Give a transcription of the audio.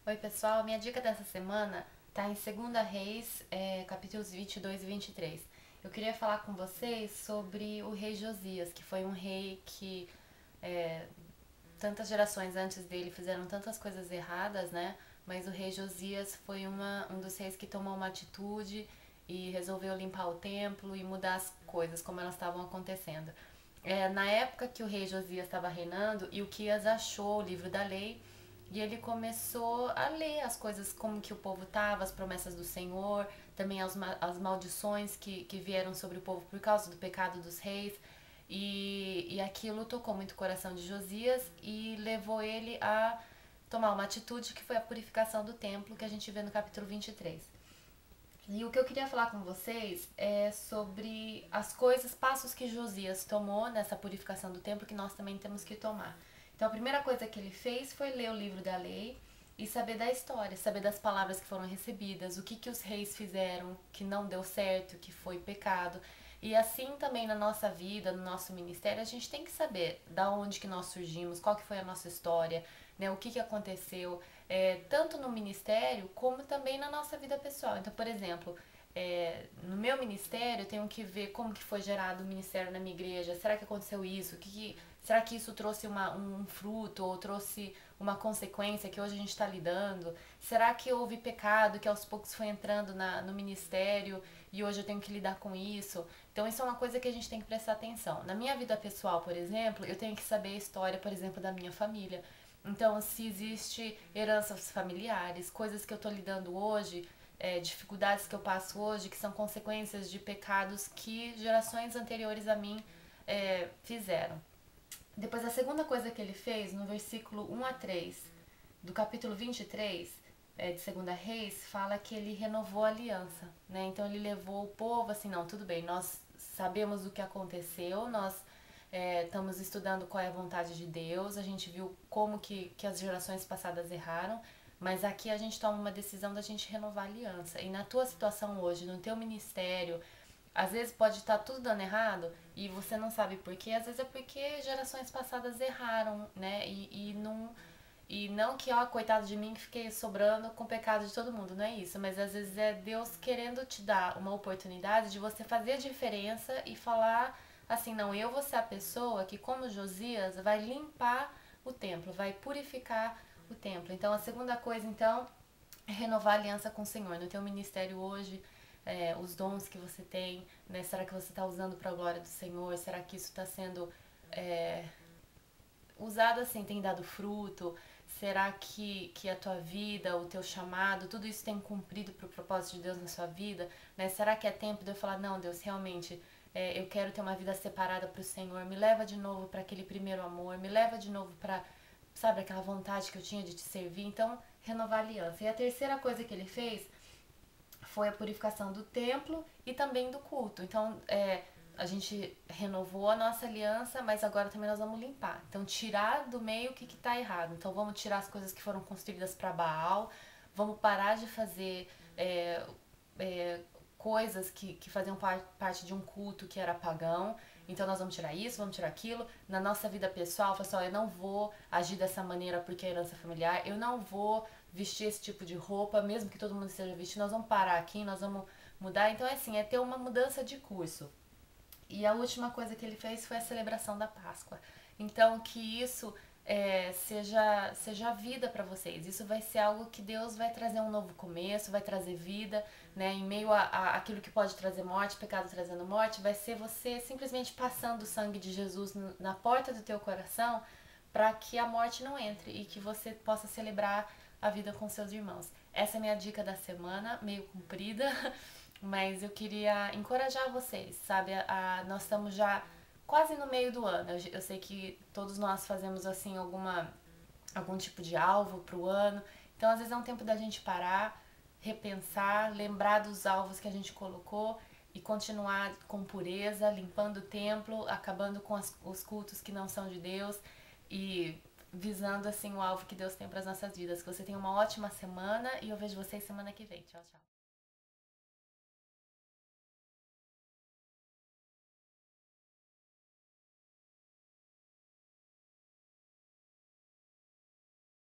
Oi pessoal, minha dica dessa semana tá em 2 Reis, capítulos 22 e 23. Eu queria falar com vocês sobre o rei Josias, que foi um rei que é, tantas gerações antes dele fizeram tantas coisas erradas, né? Mas o rei Josias foi um dos reis que tomou uma atitude e resolveu limpar o templo e mudar as coisas como elas estavam acontecendo. Na época que o rei Josias estava reinando, Ilquias achou o livro da lei e ele começou a ler as coisas, como que o povo estava, as promessas do Senhor, também as maldições que vieram sobre o povo por causa do pecado dos reis. E aquilo tocou muito o coração de Josias e levou ele a tomar uma atitude que foi a purificação do templo, que a gente vê no capítulo 23. E o que eu queria falar com vocês é sobre as coisas, passos que Josias tomou nessa purificação do templo que nós também temos que tomar. Então a primeira coisa que ele fez foi ler o livro da lei e saber da história, saber das palavras que foram recebidas, o que os reis fizeram que não deu certo, que foi pecado. E assim também na nossa vida, no nosso ministério, a gente tem que saber da onde que nós surgimos, qual que foi a nossa história, né, o que aconteceu, tanto no ministério como também na nossa vida pessoal. Então, por exemplo, no meu ministério, eu tenho que ver como que foi gerado o ministério na minha igreja. Será que aconteceu isso? Será que isso trouxe um fruto ou trouxe uma consequência que hoje a gente está lidando? Será que houve pecado que aos poucos foi entrando no ministério e hoje eu tenho que lidar com isso? Então, isso é uma coisa que a gente tem que prestar atenção. Na minha vida pessoal, por exemplo, eu tenho que saber a história, por exemplo, da minha família. Então, se existe heranças familiares, coisas que eu estou lidando hoje, dificuldades que eu passo hoje, que são consequências de pecados que gerações anteriores a mim fizeram. Depois, a segunda coisa que ele fez, no versículo 1 a 3 do capítulo 23 de Segunda Reis, fala que ele renovou a aliança, né? Então ele levou o povo assim, não, tudo bem, nós sabemos o que aconteceu, nós estamos estudando qual é a vontade de Deus, a gente viu como que as gerações passadas erraram, mas aqui a gente toma uma decisão da gente renovar a aliança. E na tua situação hoje, no teu ministério, às vezes pode estar tudo dando errado e você não sabe por quê. Às vezes é porque gerações passadas erraram, né? E não que, ó, coitado de mim que fiquei sobrando com o pecado de todo mundo, não é isso. Mas às vezes é Deus querendo te dar uma oportunidade de você fazer a diferença e falar assim, não, eu vou ser a pessoa que, como Josias, vai limpar o templo, vai purificar o templo. Então a segunda coisa, então, é renovar a aliança com o Senhor. No teu ministério hoje, os dons que você tem, né? Será que você está usando para a glória do Senhor? Será que isso está sendo é, usado assim, tem dado fruto? Será que a tua vida, o teu chamado, tudo isso tem cumprido para o propósito de Deus na sua vida? Né? Será que é tempo de eu falar, não, Deus, realmente eu quero ter uma vida separada para o Senhor, me leva de novo para aquele primeiro amor, me leva de novo para, sabe, aquela vontade que eu tinha de te servir. Então, renovar a aliança. E a terceira coisa que ele fez foi a purificação do templo e também do culto. Então, a gente renovou a nossa aliança, mas agora também nós vamos limpar. Então, tirar do meio o que está errado. Então, vamos tirar as coisas que foram construídas para Baal, vamos parar de fazer é, coisas que faziam parte de um culto que era pagão. Então nós vamos tirar isso, vamos tirar aquilo. Na nossa vida pessoal, pessoal, eu não vou agir dessa maneira porque é herança familiar. Eu não vou vestir esse tipo de roupa, mesmo que todo mundo esteja vestindo. Nós vamos parar aqui, nós vamos mudar. Então é assim, é ter uma mudança de curso. E a última coisa que ele fez foi a celebração da Páscoa. Então, que isso seja vida para vocês. Isso vai ser algo que Deus vai trazer um novo começo, vai trazer vida, né? Em meio a aquilo que pode trazer morte, pecado trazendo morte, vai ser você simplesmente passando o sangue de Jesus na porta do teu coração para que a morte não entre e que você possa celebrar a vida com seus irmãos. Essa é a minha dica da semana, meio comprida, mas eu queria encorajar vocês, sabe? Nós estamos já quase no meio do ano. Eu sei que todos nós fazemos assim algum tipo de alvo para o ano. Então, às vezes é um tempo da gente parar, repensar, lembrar dos alvos que a gente colocou e continuar com pureza, limpando o templo, acabando com os cultos que não são de Deus e visando assim o alvo que Deus tem para as nossas vidas. Que você tenha uma ótima semana e eu vejo vocês semana que vem. Tchau, tchau.